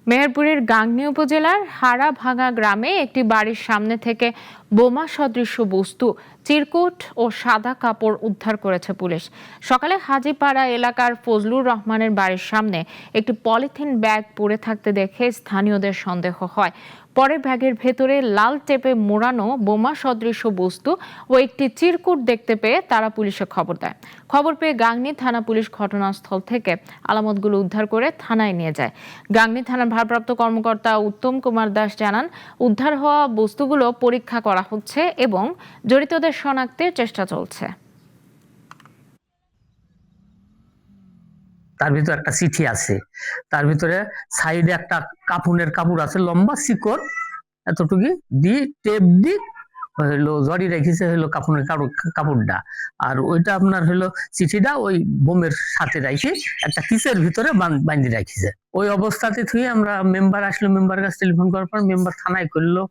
মেহেরপুরের গাংনী উপজেলার হাড়াভাঙা গ্রামে একটি বাড়ির সামনে থেকে বোমা সদৃশ বস্তু, চিরকুট ও সাদা কাপড় উদ্ধার করেছে পুলিশ। সকালে হাজীপাড়া এলাকার ফজলুর রহমানের বাড়ির সামনে একটি পলিথিন ব্যাগ পড়ে থাকতে দেখে স্থানীয়দের সন্দেহ হয়। পরে ব্যাগের ভেতরে লাল টেপে মোড়ানো বোমা সদৃশ বস্তু ও একটি চিরকুট দেখতে পেয়ে তারা পুলিশে খবর দেয়। খবর পেয়ে গাংনী থানা পুলিশ ঘটনাস্থল থেকে আলামতগুলো উদ্ধার করে থানায় নিয়ে যায়। গাংনী থানার ভারপ্রাপ্ত কর্মকর্তা উত্তম কুমার দাস জানান, উদ্ধার হওয়া বস্তুগুলো পরীক্ষা করা হচ্ছে এবং জড়িতদের শনাক্তের চেষ্টা চলছে। তার ভিতরে একটা চিঠি আছে, তার ভিতরে সাইডে একটা কাপড় আছে, লম্বা শিকড় এতটুকু দি টেপ দি হইলো জড়ি রেখেছে হইলো কাপড়টা। আর ওইটা আপনার হইলো চিঠিটা ওই বোমের সাথে রাখি একটা কিসের ভিতরে বান্ধি রাখিছে। ওই অবস্থাতে থুই আমরা মেম্বার আসলো, মেম্বার কাছে টেলিফোন করার পর মেম্বার থানায় করলো,